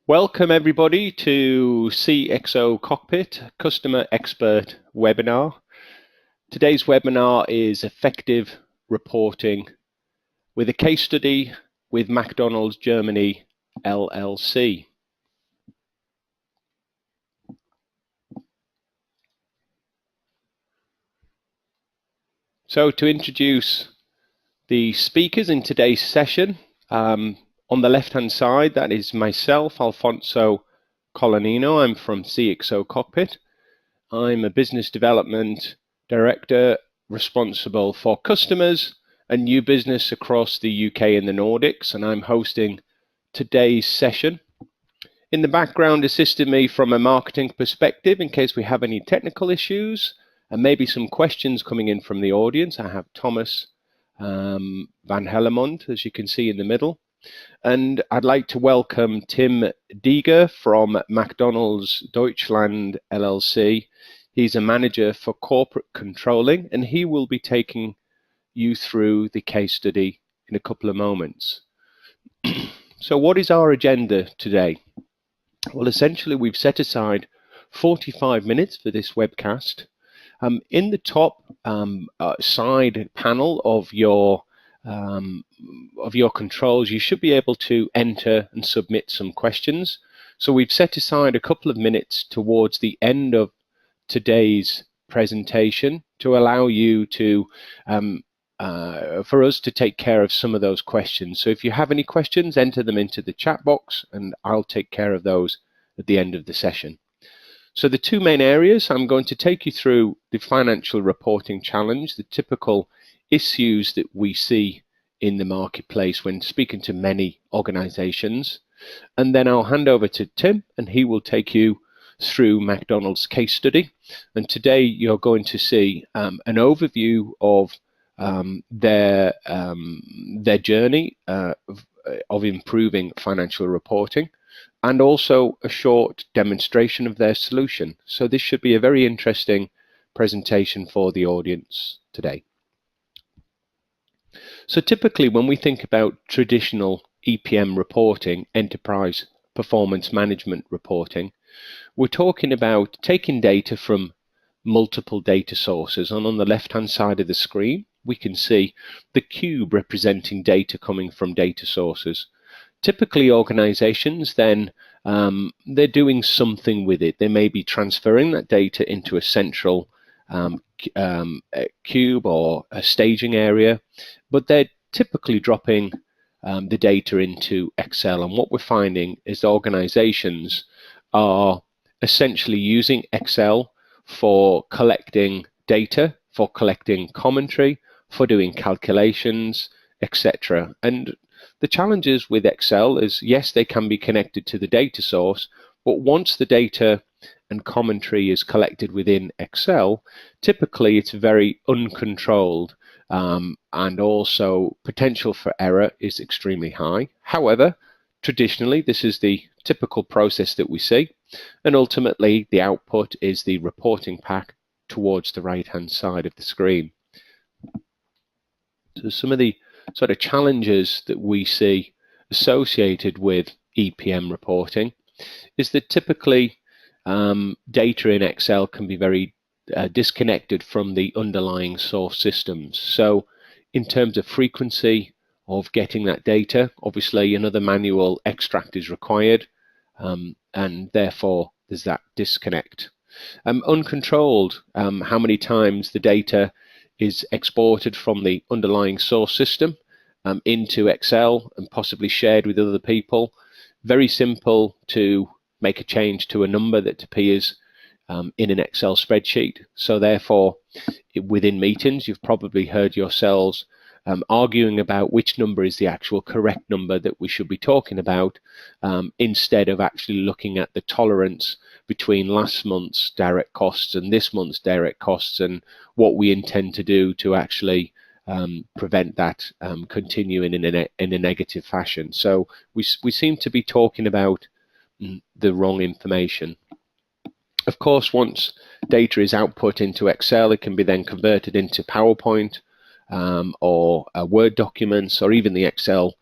Welcome everybody to CXO-Cockpit Customer Expert webinar. Today's webinar is effective reporting with a case study with McDonald's Germany LLC. So to introduce the speakers in today's session, on the left-hand side, that is myself, Alfonso Colonino. I'm from CXO-Cockpit. I'm a business development director responsible for customers and new business across the UK and the Nordics, and I'm hosting today's session. In the background, assisting me from a marketing perspective in case we have any technical issues and maybe some questions coming in from the audience. I have Thomas Van Hellemond, as you can see in the middle. And I'd like to welcome Tim Deege from McDonald's Deutschland LLC. He's a manager for corporate controlling, and he will be taking you through the case study in a couple of moments. So what is our agenda today? Well, essentially, we've set aside 45 minutes for this webcast. In the top side panel of your controls, you should be able to enter and submit some questions. So we've set aside a couple of minutes towards the end of today's presentation to allow you to for us to take care of some of those questions. So if you have any questions, enter them into the chat box and I'll take care of those at the end of the session. So the two main areas, I'm going to take you through the financial reporting challenge, the typical issues that we see in the marketplace when speaking to many organizations. And then I'll hand over to Tim and he will take you through McDonald's case study. And today you're going to see an overview of their journey of improving financial reporting, and also a short demonstration of their solution. So this should be a very interesting presentation for the audience today. So typically when we think about traditional EPM reporting, enterprise performance management reporting, we're talking about taking data from multiple data sources, and on the left-hand side of the screen we can see the cube representing data coming from data sources. Typically organizations then they're doing something with it. They may be transferring that data into a central cube or a staging area, but they're typically dropping the data into Excel. And what we're finding is organizations are essentially using Excel for collecting data, for collecting commentary, for doing calculations, etc. And the challenges with Excel is, yes, they can be connected to the data source, but once the data and commentary is collected within Excel, typically it's very uncontrolled, and also potential for error is extremely high. However, traditionally, this is the typical process that we see, and ultimately the output is the reporting pack towards the right-hand side of the screen. So some of the sort of challenges that we see associated with EPM reporting is that typically data in Excel can be very disconnected from the underlying source systems. So in terms of frequency of getting that data, obviously another manual extract is required, and therefore there's that disconnect. Uncontrolled, how many times the data is exported from the underlying source system into Excel and possibly shared with other people. Very simple to make a change to a number that appears in an Excel spreadsheet. So therefore, within meetings, you've probably heard yourselves arguing about which number is the actual correct number that we should be talking about, instead of actually looking at the tolerance between last month's direct costs and this month's direct costs, and what we intend to do to actually prevent that continuing in a negative fashion. So we seem to be talking about the wrong information. Of course, once data is output into Excel, it can be then converted into PowerPoint or Word documents, or even the Excel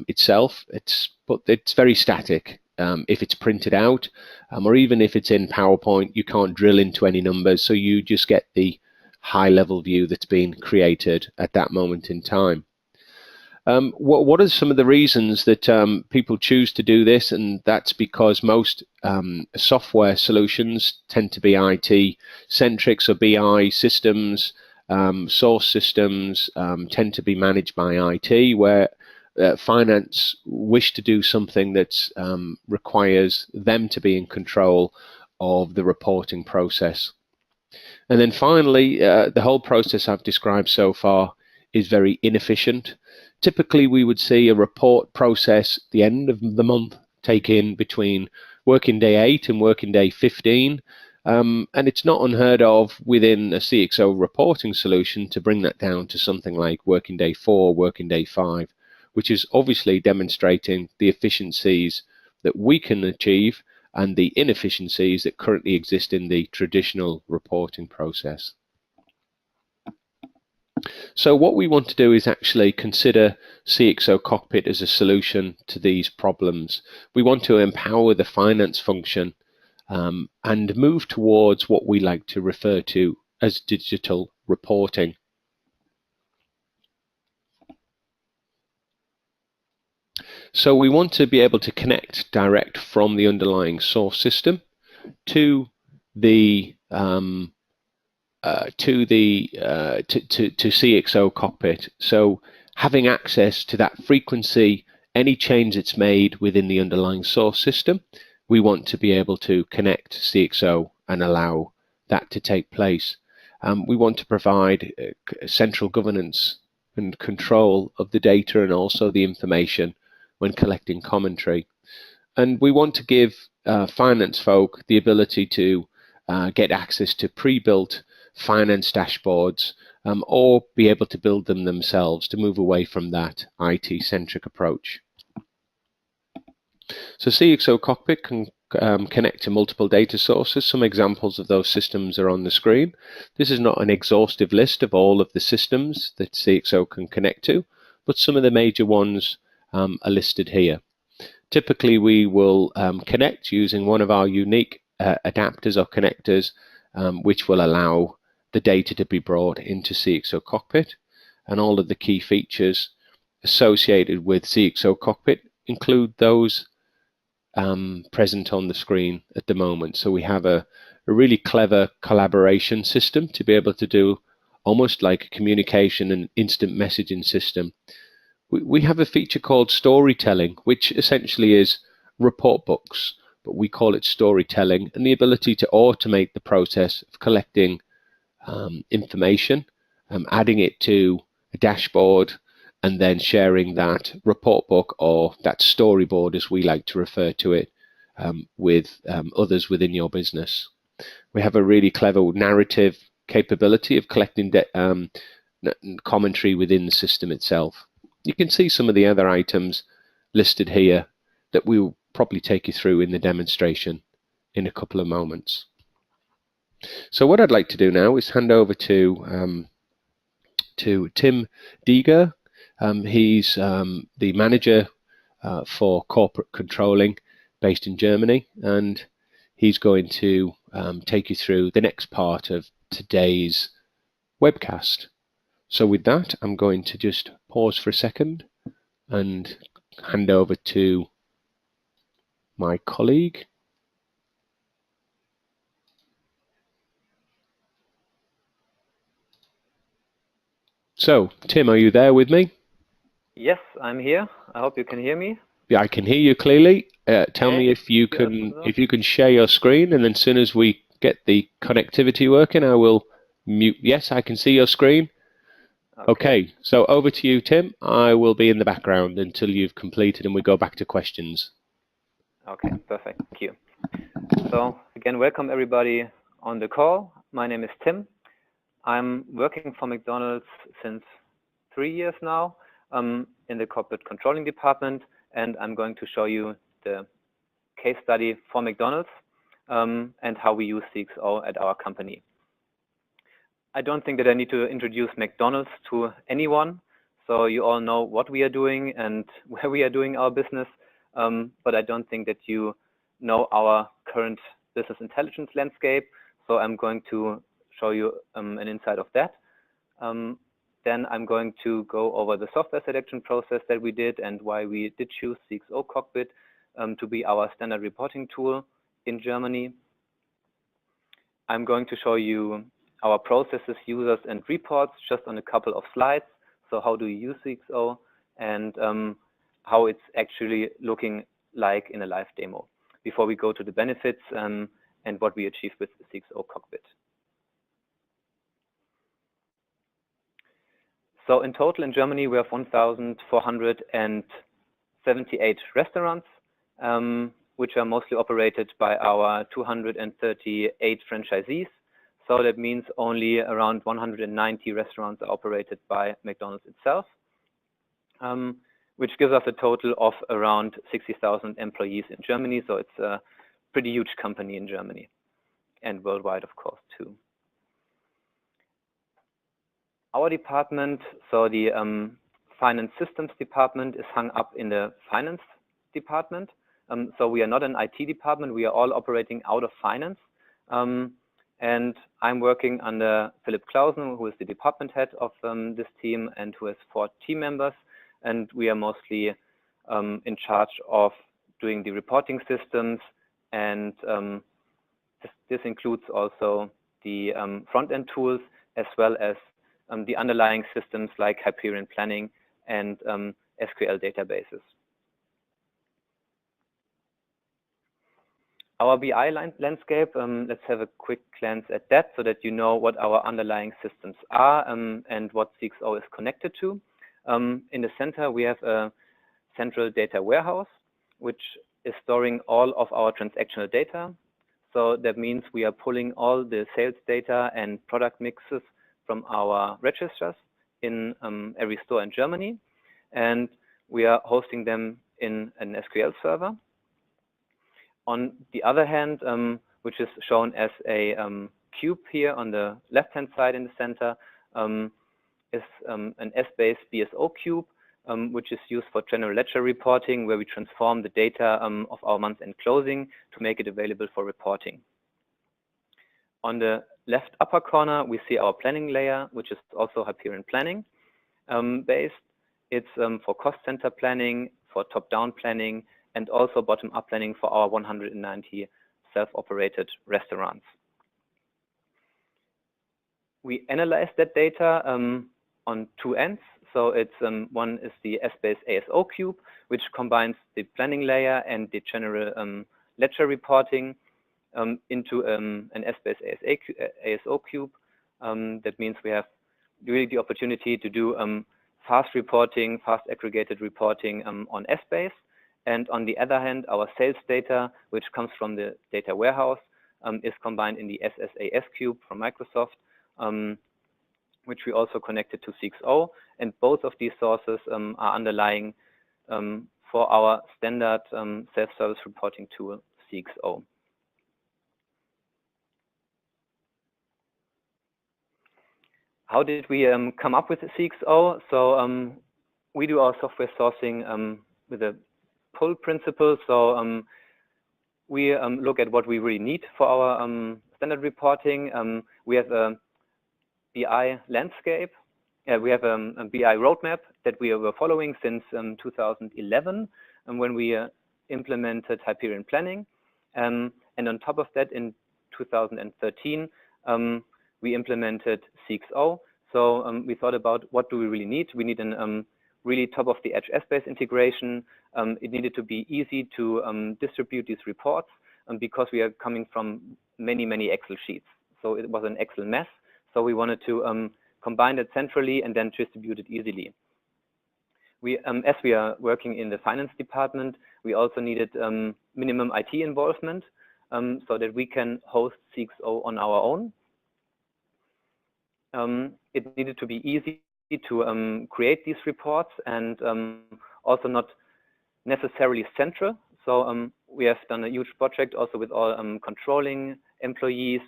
itself. But it's very static. if it's printed out, or even if it's in PowerPoint, you can't drill into any numbers, so you just get the high-level view that's been created at that moment in time. What are some of the reasons that people choose to do this? And that's because most software solutions tend to be IT-centric, so BI systems, source systems tend to be managed by IT, where finance wish to do something that requires them to be in control of the reporting process. And then finally, the whole process I've described so far is very inefficient. Typically, we would see a report process at the end of the month take in between working day 8 and working day 15. And it's not unheard of within a CXO reporting solution to bring that down to something like working day 4, working day 5, which is obviously demonstrating the efficiencies that we can achieve and the inefficiencies that currently exist in the traditional reporting process. So what we want to do is actually consider CXO-Cockpit as a solution to these problems. We want to empower the finance function and move towards what we like to refer to as digital reporting. So we want to be able to connect direct from the underlying source system to the CXO-Cockpit. So having access to that frequency, any change that's made within the underlying source system, we want to be able to connect CXO and allow that to take place. We want to provide central governance and control of the data and also the information when collecting commentary. And we want to give finance folk the ability to get access to pre-built finance dashboards or be able to build them themselves to move away from that IT-centric approach. So CXO-Cockpit can connect to multiple data sources. Some examples of those systems are on the screen. This is not an exhaustive list of all of the systems that CXO can connect to, but some of the major ones are listed here. Typically, we will connect using one of our unique adapters or connectors, which will allow the data to be brought into CXO-Cockpit, and all of the key features associated with CXO-Cockpit include those present on the screen at the moment. So we have a really clever collaboration system to be able to do almost like a communication and instant messaging system. We have a feature called storytelling, which essentially is report books, but we call it storytelling, and the ability to automate the process of collecting information, adding it to a dashboard, and then sharing that report book, or that storyboard as we like to refer to it, with others within your business. We have a really clever narrative capability of collecting commentary within the system itself. You can see some of the other items listed here that we will probably take you through in the demonstration in a couple of moments. So what I'd like to do now is hand over to Tim Deege. He's the manager for corporate controlling based in Germany, and he's going to take you through the next part of today's webcast. So with that, I'm going to just pause for a second and hand over to my colleague. So, Tim, are you there with me? Yes, I'm here. I hope you can hear me. Yeah, I can hear you clearly. Tell me if you can share your screen, and then as soon as we get the connectivity working, I will mute. Yes, I can see your screen. Okay, so over to you, Tim. I will be in the background until you've completed and we go back to questions. Okay, perfect. Thank you. So again, welcome everybody on the call. My name is Tim. I'm working for McDonald's since 3 years now in the corporate controlling department, and I'm going to show you the case study for McDonald's and how we use CXO at our company. I don't think that I need to introduce McDonald's to anyone, so you all know what we are doing and where we are doing our business. but I don't think that you know our current business intelligence landscape. So I'm going to show you an insight of that. Then I'm going to go over the software selection process that we did and why we did choose CXO-Cockpit to be our standard reporting tool in Germany. I'm going to show you our processes, users, and reports just on a couple of slides. So how do you use CXO and how it's actually looking like in a live demo before we go to the benefits and what we achieved with CXO-Cockpit. So in total in Germany, we have 1,478 restaurants, which are mostly operated by our 238 franchisees. So that means only around 190 restaurants are operated by McDonald's itself, which gives us a total of around 60,000 employees in Germany. So it's a pretty huge company in Germany and worldwide, of course, too. Our department, so the finance systems department, is hung up in the finance department. So we are not an IT department. We are all operating out of finance. And I'm working under Philipp Clausen, who is the department head of this team and who has 4 team members. And we are mostly in charge of doing the reporting systems. And this includes also the front-end tools as well as the underlying systems like Hyperion planning and SQL databases. Our BI landscape, let's have a quick glance at that so that you know what our underlying systems are and what CXO is connected to. In the center, we have a central data warehouse, which is storing all of our transactional data. So that means we are pulling all the sales data and product mixes from our registers in every store in Germany. And we are hosting them in an SQL server. On the other hand, which is shown as a cube here on the left-hand side in the center, is an Essbase BSO cube, which is used for general ledger reporting, where we transform the data of our month-end closing to make it available for reporting. On the left upper corner, we see our planning layer, which is also Hyperion planning based. It's for cost center planning, for top-down planning, and also bottom-up planning for our 190 self-operated restaurants. We analyze that data on 2 ends. So it's one is the Essbase ASO cube, which combines the planning layer and the general ledger reporting into an Essbase ASO cube. That means we have really the opportunity to do fast reporting, fast aggregated reporting on Essbase. And on the other hand, our sales data, which comes from the data warehouse, is combined in the SSAS cube from Microsoft, which we also connected to CXO. And both of these sources are underlying for our standard self-service reporting tool, CXO. How did we come up with the CXO? So we do our software sourcing with a pull principle. So we look at what we really need for our standard reporting. We have a BI landscape. We have a BI roadmap that we were following since 2011 when we implemented Hyperion planning. And on top of that, in 2013, we implemented CXO. So we thought about what do we really need. We need an really top-of-the-edge Essbase integration. It needed to be easy to distribute these reports because we are coming from many, many Excel sheets. So it was an Excel mess. So we wanted to combine it centrally and then distribute it easily. As we are working in the finance department, we also needed minimum IT involvement so that we can host CXO on our own. It needed to be easy to create these reports and also not necessarily central. So we have done a huge project also with all controlling employees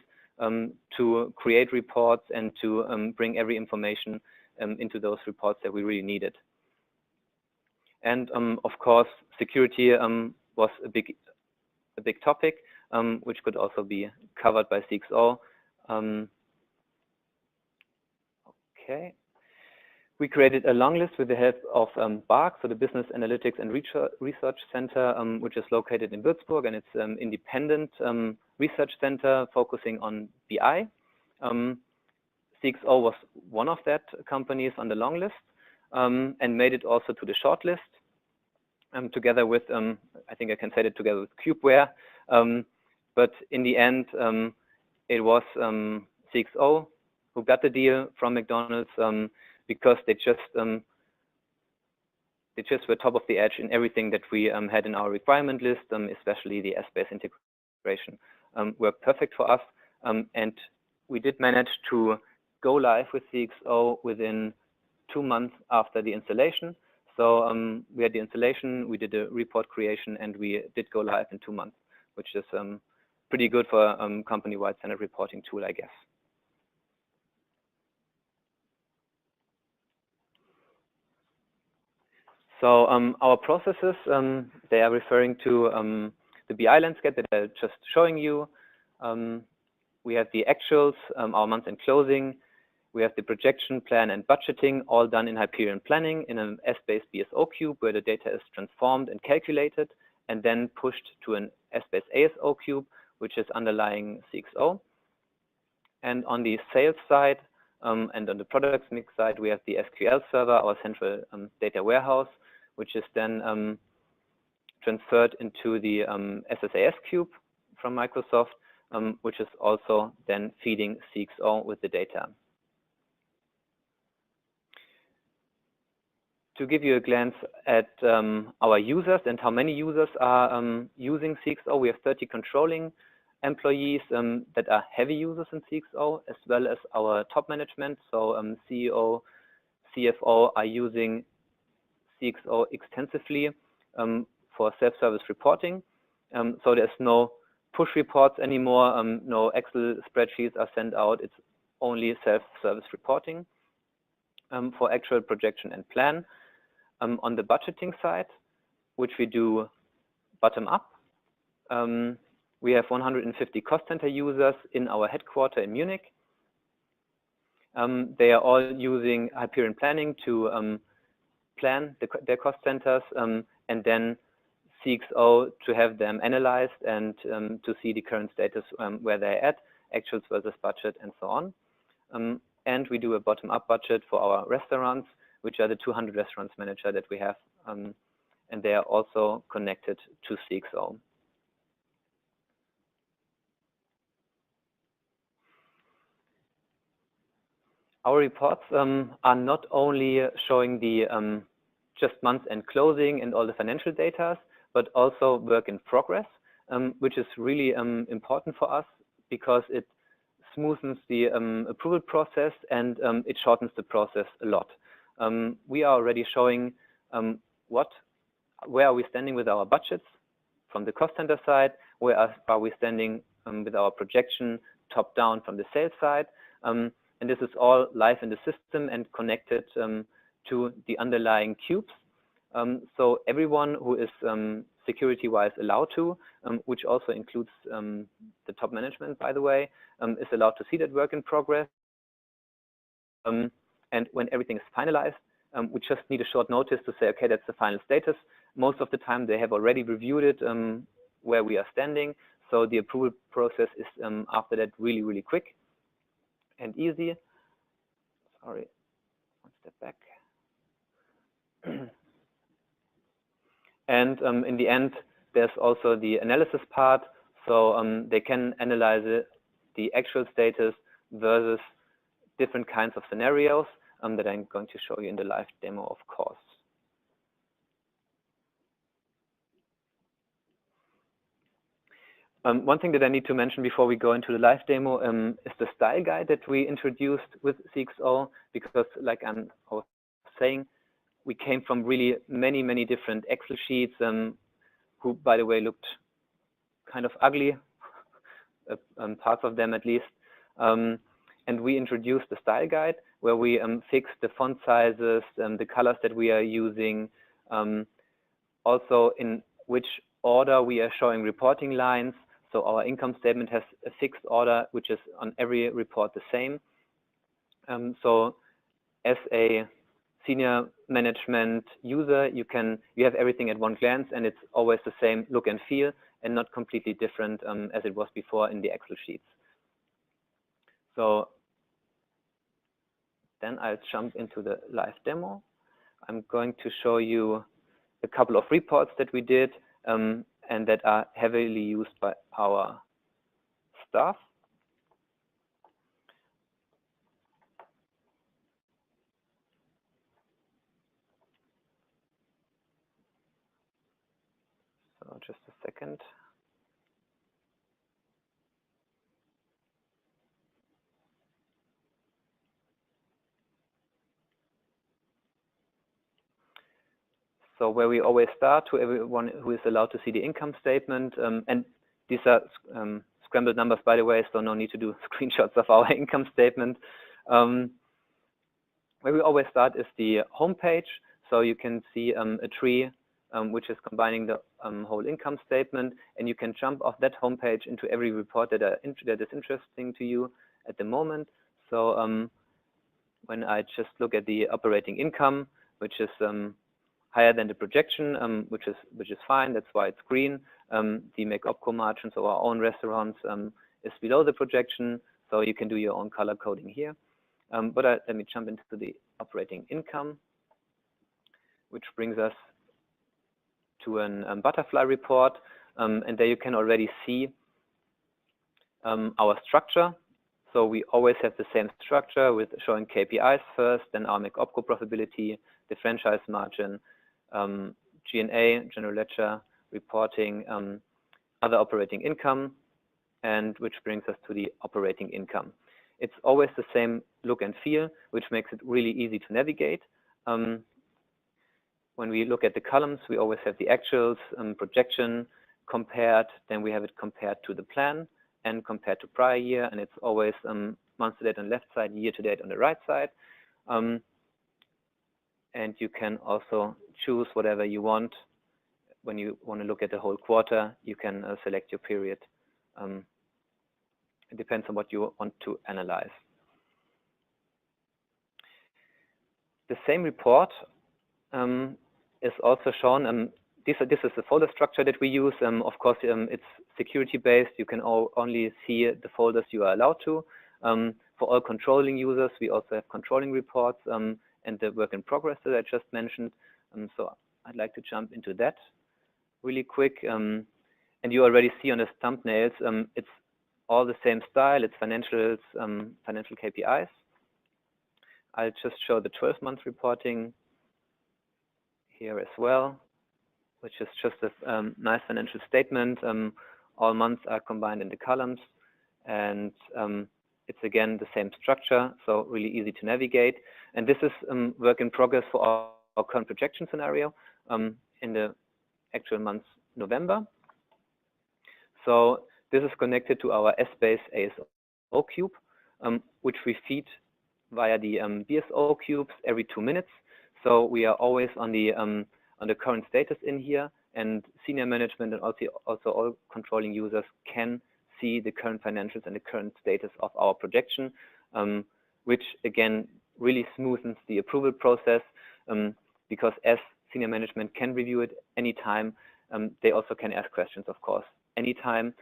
to create reports and to bring every information into those reports that we really needed. And of course, security was a big topic, which could also be covered by CXO. Okay. We created a long list with the help of BARC, so the Business Analytics and Research Center, which is located in Würzburg, and it's an independent research center focusing on BI. CXO was one of that companies on the long list, and made it also to the short list, together with, I think I can say it together with Cubeware. But in the end, it was CXO who got the deal from McDonald's, because they just were top of the edge in everything that we had in our requirement list, especially the Essbase integration worked perfect for us. And we did manage to go live with CXO within 2 months after the installation. So we had the installation, we did a report creation, and we did go live in 2 months, which is pretty good for a company-wide standard reporting tool, I guess. So our processes, they are referring to the BI landscape that I'm just showing you. We have the actuals, our month-end closing. We have the projection, plan, and budgeting, all done in Hyperion planning in an Essbase BSO cube, where the data is transformed and calculated, and then pushed to an Essbase ASO cube, which is underlying CXO. And on the sales side and on the products mix side, we have the SQL server, our central data warehouse, which is then transferred into the SSAS cube from Microsoft, which is also then feeding CXO with the data. To give you a glance at our users and how many users are using CXO, we have 30 controlling employees that are heavy users in CXO, as well as our top management. So CEO, CFO are using CXO extensively for self-service reporting. So there's no push reports anymore, no Excel spreadsheets are sent out. It's only self-service reporting for actual projection and plan. On the budgeting side, which we do bottom up, we have 150 cost center users in our headquarters in Munich. They are all using Hyperion planning to plan their cost centers, and then CXO to have them analyzed and to see the current status where they're at, actuals versus budget, and so on. And we do a bottom-up budget for our restaurants, which are the 200 restaurants manager that we have, and they are also connected to CXO. Our reports are not only showing the just month-end closing and all the financial data, but also work in progress, which is really important for us because it smoothens the approval process and it shortens the process a lot. We are already showing where are we standing with our budgets from the cost center side, where are we standing with our projection top down from the sales side, and this is all live in the system and connected to the underlying cubes. So everyone who is security-wise allowed to, which also includes the top management, by the way, is allowed to see that work in progress. And when everything is finalized, we just need a short notice to say, okay, that's the final status. Most of the time, they have already reviewed it where we are standing. So the approval process is after that really, really quick and easy. Sorry, one step back. And in the end, there's also the analysis part. So they can analyze the actual status versus different kinds of scenarios that I'm going to show you in the live demo, of course. One thing that I need to mention before we go into the live demo is the style guide that we introduced with CXO, because like I was saying, we came from really many, many different Excel sheets who, by the way, looked kind of ugly, parts of them at least. And we introduced the style guide where we fixed the font sizes, the colors that we are using, also in which order we are showing reporting lines. So our income statement has a fixed order, which is on every report the same. So as a senior management user, you have everything at one glance, and it's always the same look and feel, and not completely different as it was before in the Excel sheets. So then I'll jump into the live demo. I'm going to show you a couple of reports that we did and that are heavily used by our staff. So just a second. So where we always start, to everyone who is allowed to see the income statement, and these are scrambled numbers, by the way, so no need to do screenshots of our income statement. Where we always start is the home page. So you can see a tree which is combining the whole income statement, and you can jump off that home page into every report that is interesting to you at the moment. So when I just look at the operating income, which is higher than the projection, which is fine. That's why it's green. The make-opco margins of our own restaurants is below the projection, so you can do your own color coding here. But let me jump into the operating income, which brings us to a butterfly report, and there you can already see our structure. So we always have the same structure with showing KPIs first, then our make-opco profitability, the franchise margin, G&A, general ledger, reporting, other operating income, and which brings us to the operating income. It's always the same look and feel, which makes it really easy to navigate. When we look at the columns, we always have the actuals, projection compared, then we have it compared to the plan and compared to prior year, and it's always month to date on the left side, year to date on the right side. And you can also choose whatever you want. When you want to look at the whole quarter, you can select your period. It depends on what you want to analyze. The same report is also shown. This is the folder structure that we use. Of course, it's security-based. You can only see the folders you are allowed to. For all controlling users, we also have controlling reports and the work in progress that I just mentioned. So I'd like to jump into that really quick. And you already see on the thumbnails, it's all the same style. It's financials, financial KPIs. I'll just show the 12-month reporting here as well, which is just a nice financial statement. All months are combined in the columns, and it's again the same structure, so really easy to navigate. And this is work in progress for our current projection scenario in the actual month November. So this is connected to our Essbase ASO cube, which we feed via the BSO cubes every 2 minutes. So we are always on the current status in here, and senior management and also all controlling users can see the current financials and the current status of our projection, which again really smoothens the approval process, because as senior management can review it anytime, they also can ask questions, of course, anytime.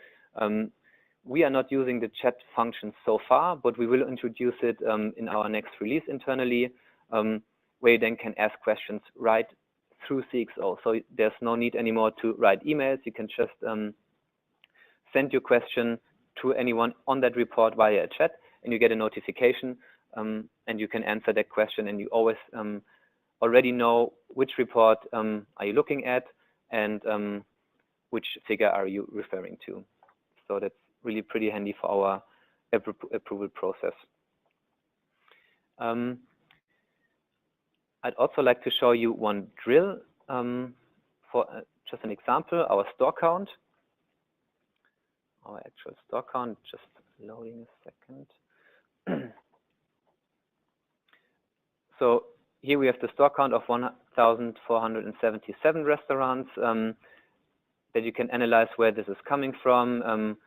We are not using the chat function so far, but we will introduce it in our next release internally, where you then can ask questions right through CXO. So there's no need anymore to write emails. You can just send your question to anyone on that report via a chat, and you get a notification, and you can answer that question, and you always already know which report are you looking at and which figure are you referring to. So that's really pretty handy for our approval process. I'd also like to show you one drill for just an example, our store count. Our actual store count, just loading a second. So here we have the store count of 8,477 restaurants that you can analyze where this is coming from,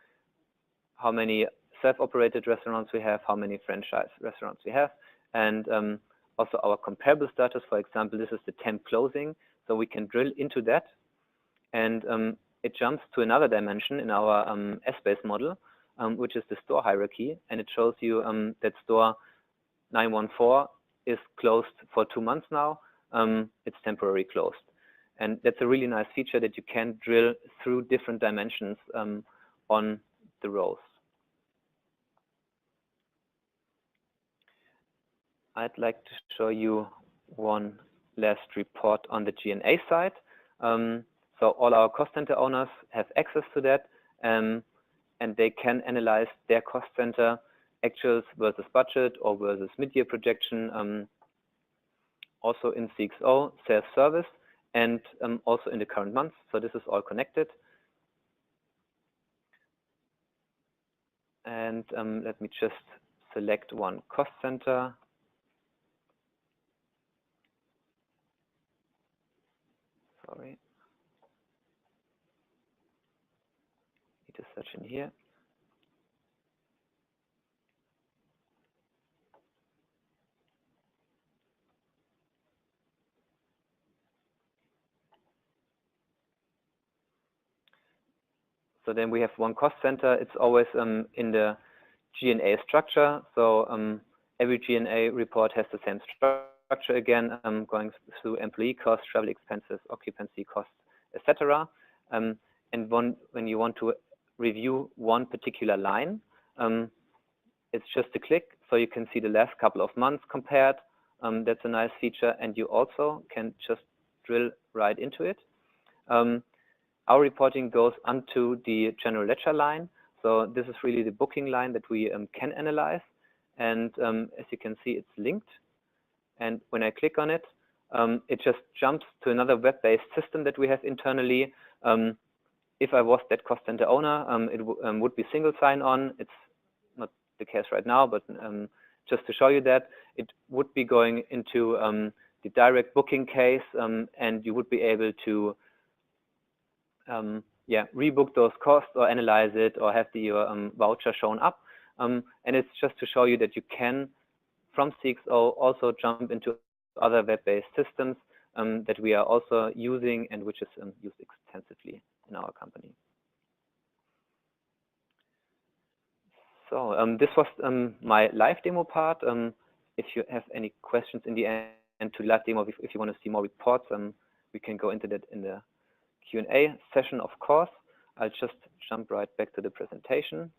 how many self-operated restaurants we have, how many franchise restaurants we have, and also our comparable status. For example, this is the temp closing, so we can drill into that, and it jumps to another dimension in our Essbase model, which is the store hierarchy, and it shows you that store 914 is closed for 2 months now. It's temporarily closed, and that's a really nice feature that you can drill through different dimensions on the rows. I'd like to show you one last report on the G&A side. So all our cost center owners have access to that, and they can analyze their cost center actuals versus budget or versus mid-year projection, also in CXO, self-service, and also in the current month. So this is all connected. And let me just select one cost center. Sorry. Need to search in here. So then we have one cost center. It's always in the G&A structure. So every G&A report has the same structure again, going through employee costs, travel expenses, occupancy costs, etc. And when you want to review one particular line, it's just a click. So you can see the last couple of months compared. That's a nice feature. And you also can just drill right into it. Our reporting goes onto the general ledger line. So this is really the booking line that we can analyze. And as you can see, it's linked. And when I click on it, it just jumps to another web-based system that we have internally. If I was that cost center owner, it would be single sign-on. It's not the case right now, but just to show you that, it would be going into the direct booking case, and you would be able to rebook those costs or analyze it or have the voucher shown up. And it's just to show you that you can, from CXO, also jump into other web-based systems that we are also using and which is used extensively in our company. So this was my live demo part. If you have any questions in the end to live demo, if you want to see more reports, we can go into that in the Q&A session, of course. I'll just jump right back to the presentation. 1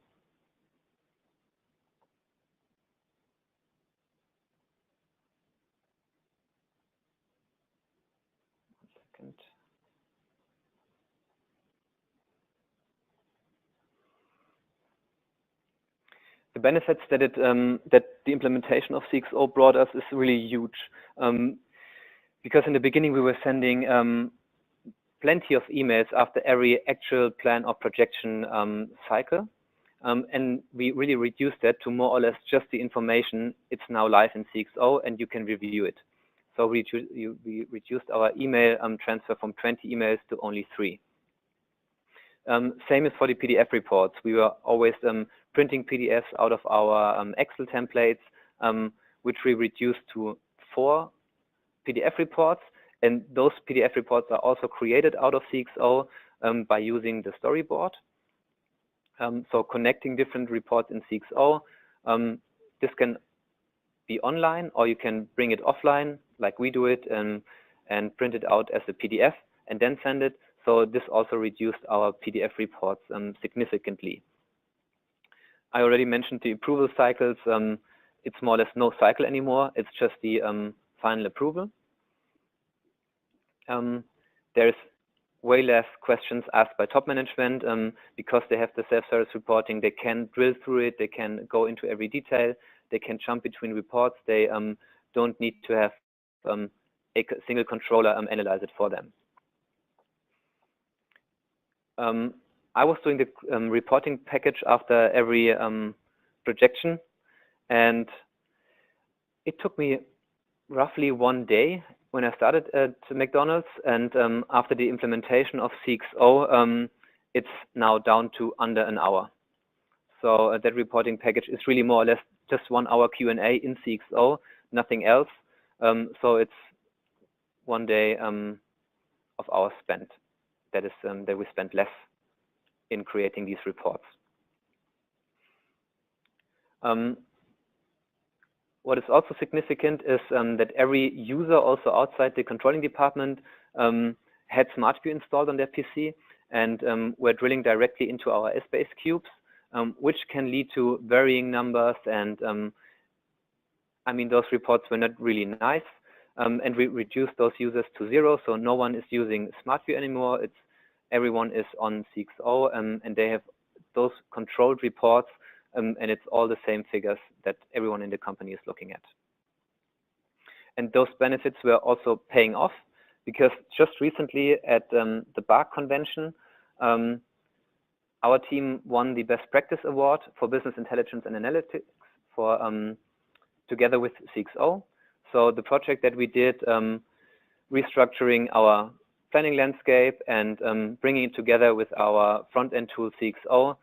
second. The benefits that that the implementation of CXO brought us is really huge, because in the beginning we were sending plenty of emails after every actual plan or projection cycle. And we really reduced that to more or less just the information. It's now live in CXO and you can review it. So we reduced our email transfer from 20 emails to only 3. Same as for the PDF reports. We were always printing PDFs out of our Excel templates, which we reduced to 4 PDF reports. And those PDF reports are also created out of CXO by using the storyboard. So connecting different reports in CXO. This can be online, or you can bring it offline, like we do it, and print it out as a PDF and then send it. So this also reduced our PDF reports significantly. I already mentioned the approval cycles. It's more or less no cycle anymore. It's just the final approval. There's way less questions asked by top management because they have the self-service reporting. They can drill through it. They can go into every detail. They can jump between reports. They don't need to have a single controller analyze it for them. I was doing the reporting package after every projection, and it took me roughly 1 day when I started at McDonald's, and after the implementation of CXO, it's now down to under an hour. So that reporting package is really more or less just 1 hour Q&A in CXO, nothing else. So it's 1 day of our spent. That is that we spent less in creating these reports. What is also significant is that every user, also outside the controlling department, had SmartView installed on their PC, and we're drilling directly into our Essbase cubes, which can lead to varying numbers. And I mean, those reports were not really nice, and we reduced those users to 0, so no one is using SmartView anymore. Everyone is on CXO, and they have those controlled reports. And it's all the same figures that everyone in the company is looking at. And those benefits were also paying off, because just recently at the BARC convention, our team won the Best Practice Award for Business Intelligence and Analytics for together with CXO. So the project that we did, restructuring our planning landscape and bringing it together with our front-end tool CXO,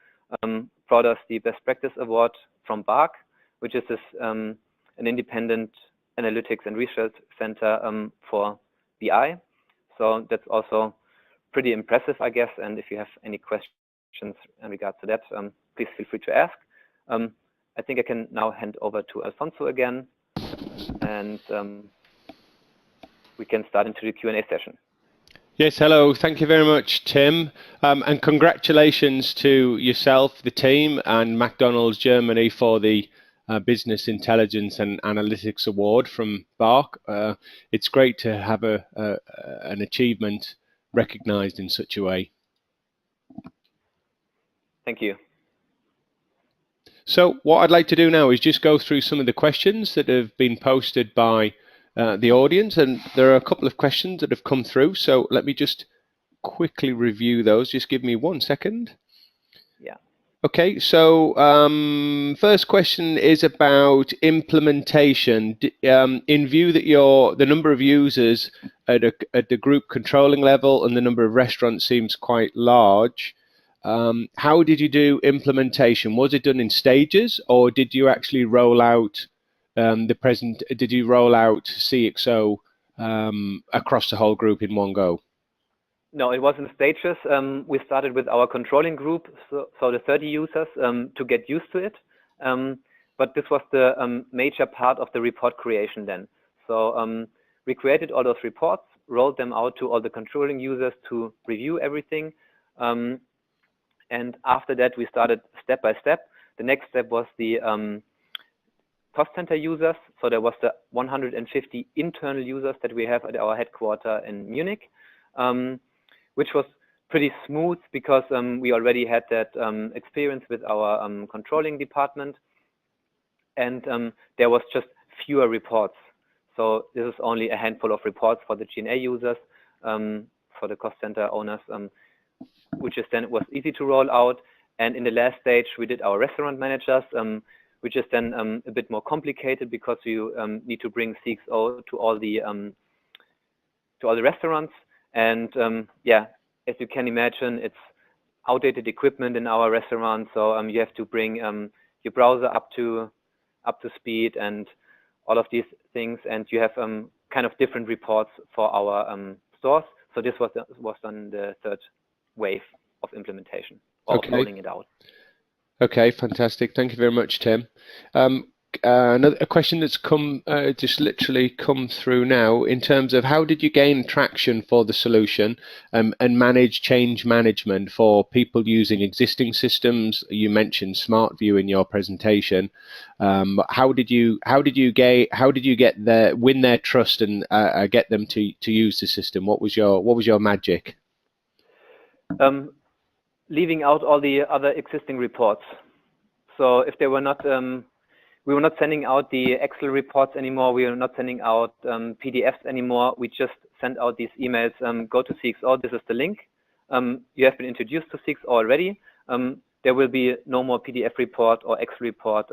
brought us the Best Practice Award from BARC, which is this, an independent analytics and research center for BI. So that's also pretty impressive, I guess. And if you have any questions in regards to that, please feel free to ask. I think I can now hand over to Alfonso again, and we can start into the Q&A session. Yes, hello. Thank you very much, Tim. And congratulations to yourself, the team, and McDonald's Germany for the Business Intelligence and Analytics Award from BARC. It's great to have an achievement recognized in such a way. Thank you. So what I'd like to do now is just go through some of the questions that have been posted by the audience, and there are a couple of questions that have come through, so let me just quickly review those. Just give me 1 second. Yeah. Okay, so first question is about implementation. In view that the number of users at the group controlling level and the number of restaurants seems quite large, how did you do implementation? Was it done in stages, or did you actually roll out did you roll out CXO across the whole group in one go? No, it was in stages. We started with our controlling group, so the 30 users, to get used to it. But this was the major part of the report creation then. So we created all those reports, rolled them out to all the controlling users to review everything. And after that, we started step by step. The next step was the cost center users. So there was the 150 internal users that we have at our headquarters in Munich, which was pretty smooth because we already had that experience with our controlling department, and there was just fewer reports. So this is only a handful of reports for the G&A users, for the cost center owners, which is then was easy to roll out. And in the last stage, we did our restaurant managers, which is then a bit more complicated because you need to bring CXO to all the restaurants. And yeah, as you can imagine, it's outdated equipment in our restaurant, so you have to bring your browser up to speed and all of these things, and you have kind of different reports for our stores. So this was on the third wave of implementation, or rolling it out. Okay, fantastic. Thank you very much, Tim. A question that's just literally come through now in terms of how did you gain traction for the solution and manage change management for people using existing systems? You mentioned SmartView in your presentation. How did you win their trust and get them to use the system? What was your magic? Leaving out all the other existing reports. So if they were not, we were not sending out the Excel reports anymore. We were not sending out PDFs anymore. We just sent out these emails. Go to CXO. This is the link. You have been introduced to CXO already. There will be no more PDF report or Excel report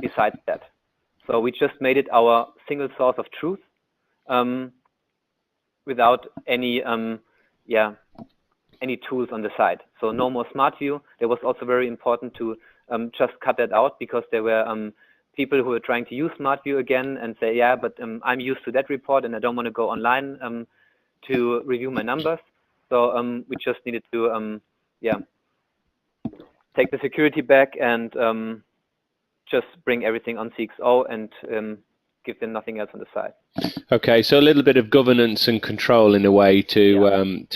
besides that. So we just made it our single source of truth. without any any tools on the side. So no more smart view. That was also very important to just cut that out, because there were people who were trying to use smart view again and say, yeah, but I'm used to that report and I don't want to go online to review my numbers. So we just needed to take the security back and just bring everything on CXO and give them nothing else on the side. Okay, so a little bit of governance and control in a way to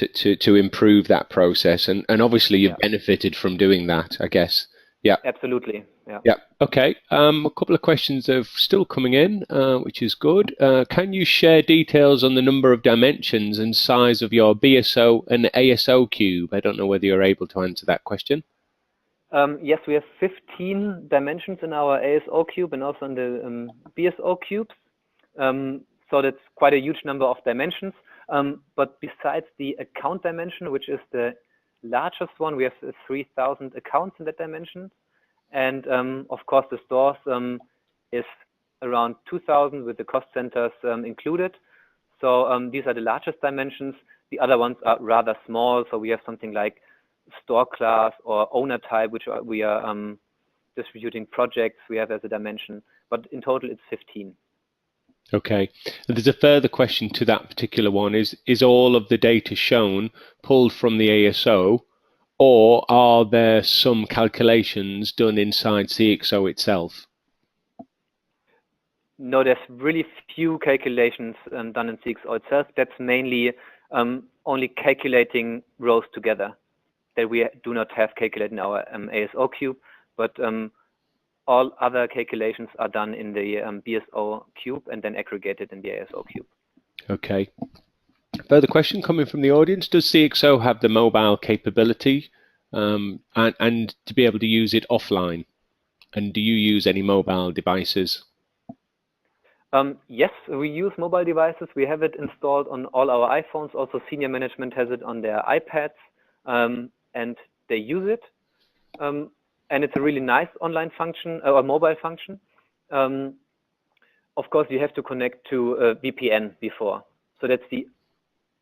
to improve that process, and obviously you've benefited from doing that, I guess. Yeah, absolutely. Yeah. Yeah. Okay. A couple of questions are still coming in, which is good. Can you share details on the number of dimensions and size of your BSO and ASO cube? I don't know whether you're able to answer that question. Yes, we have 15 dimensions in our ASO cube and also in the BSO cubes. So that's quite a huge number of dimensions. But besides the account dimension, which is the largest one, we have 3,000 accounts in that dimension. And of course, the stores is around 2,000 with the cost centers included. So these are the largest dimensions. The other ones are rather small. So we have something like store class or owner type, which we are distributing projects we have as a dimension. But in total, it's 15. Okay. And there's a further question to that particular one. Is all of the data shown pulled from the ASO, or are there some calculations done inside CXO itself? No, there's really few calculations done in CXO itself. That's mainly only calculating rows together that we do not have calculated in our ASO cube, but all other calculations are done in the BSO cube and then aggregated in the ASO cube. Okay. Further question coming from the audience. Does CXO have the mobile capability and to be able to use it offline? And do you use any mobile devices? Yes, we use mobile devices. We have it installed on all our iPhones. Also, senior management has it on their iPads, and they use it. And it's a really nice online function or mobile function. Of course, you have to connect to a VPN before. So that's the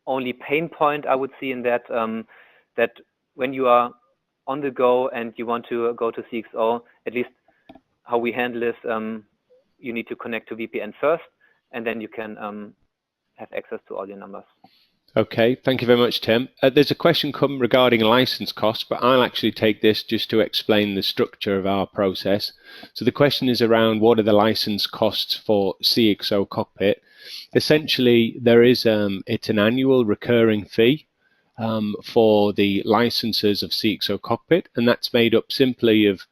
only pain point I would see in that, that when you are on the go and you want to go to CXO, at least how we handle this, you need to connect to VPN first, and then you can have access to all your numbers. Okay, thank you very much, Tim. There's a question come regarding license costs, but I'll actually take this just to explain the structure of our process. So the question is around what are the license costs for CXO-Cockpit. Essentially, there is it's an annual recurring fee for the licenses of CXO-Cockpit, and that's made up simply of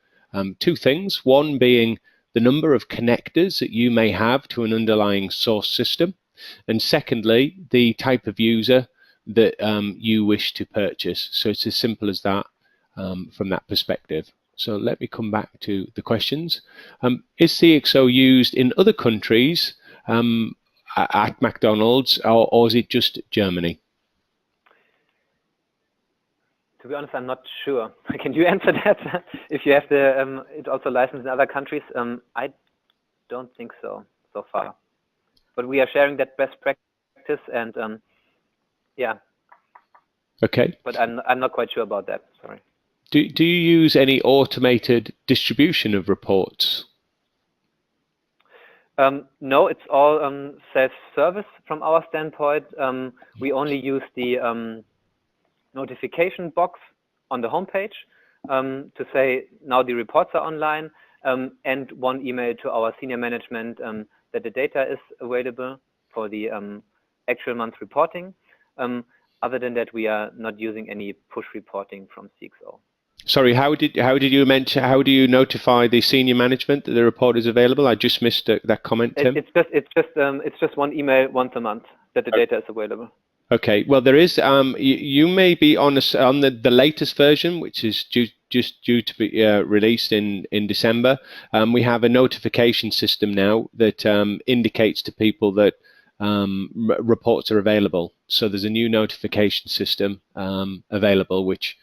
two things. One being the number of connectors that you may have to an underlying source system, and secondly, the type of user that you wish to purchase. So it's as simple as that from that perspective. So let me come back to the questions. Is CXO used in other countries at McDonald's, or is it just Germany? To be honest, I'm not sure. Can you answer that? If you have the it also licensed in other countries, I don't think so far. But we are sharing that best practice, and yeah. Okay. But I'm not quite sure about that. Sorry. Do you use any automated distribution of reports? No, it's all self-service from our standpoint. We only use the notification box on the homepage to say now the reports are online, and one email to our senior management that the data is available for the actual month reporting. Other than that, we are not using any push reporting from CXO. Sorry, how did you mention? How do you notify the senior management that the report is available? I just missed that comment, Tim. It's just one email once a month that the data is available. Okay. Well, there is. You may be on the latest version, which is just due to be released in December. We have a notification system now that indicates to people that reports are available. So there's a new notification system available, which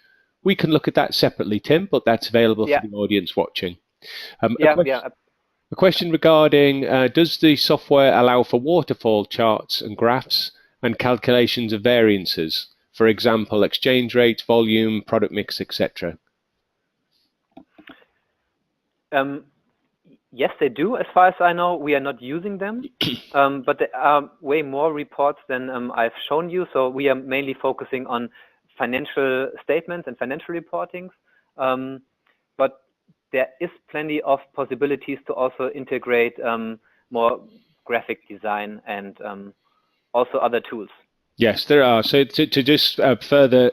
we can look at that separately, Tim, but that's available for the audience watching. A question regarding, does the software allow for waterfall charts and graphs and calculations of variances? For example, exchange rates, volume, product mix, etc. Yes, they do. As far as I know, we are not using them, but there are way more reports than I've shown you. So we are mainly focusing on financial statements and financial reportings. But there is plenty of possibilities to also integrate more graphic design and also other tools. Yes, there are. So to just further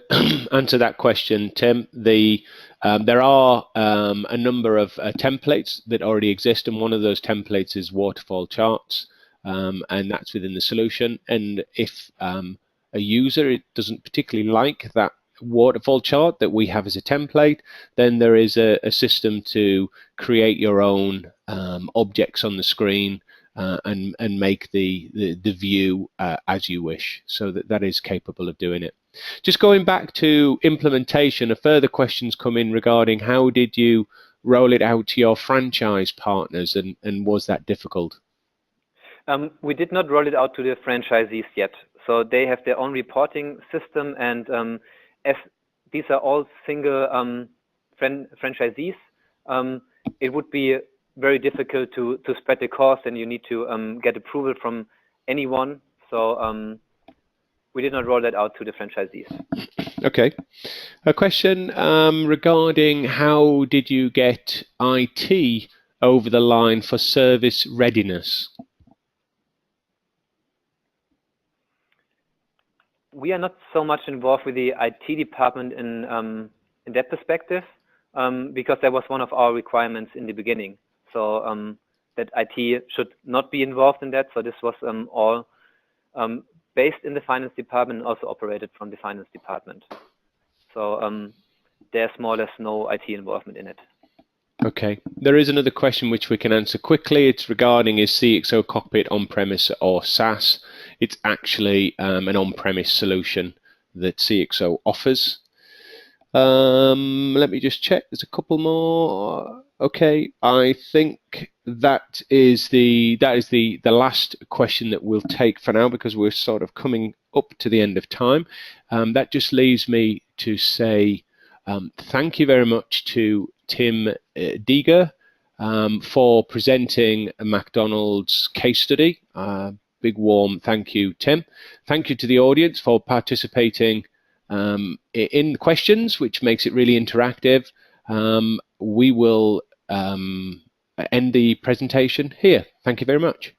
answer that question, Tim, there are a number of templates that already exist, and one of those templates is waterfall charts, and that's within the solution. And if a user doesn't particularly like that waterfall chart that we have as a template, then there is a system to create your own objects on the screen and make the view as you wish. So that is capable of doing it. Just going back to implementation, a further questions come in regarding how did you roll it out to your franchise partners, and was that difficult? We did not roll it out to the franchisees yet. So they have their own reporting system, and as these are all single franchisees, it would be very difficult to spread the cost, and you need to get approval from anyone. So we did not roll that out to the franchisees. Okay. A question regarding how did you get IT over the line for service readiness? We are not so much involved with the IT department in that perspective, because that was one of our requirements in the beginning. So that IT should not be involved in that. So this was all based in the finance department and also operated from the finance department. So there's more or less no IT involvement in it. Okay. There is another question which we can answer quickly. It's regarding is CXO-Cockpit on-premise or SaaS? It's actually an on-premise solution that CXO offers. Let me just check. There's a couple more. Okay, I think that is the last question that we'll take for now, because we're sort of coming up to the end of time. That just leaves me to say thank you very much to Tim Deege for presenting a McDonald's case study. Big warm thank you, Tim. Thank you to the audience for participating in questions, which makes it really interactive. We will end the presentation here. Thank you very much.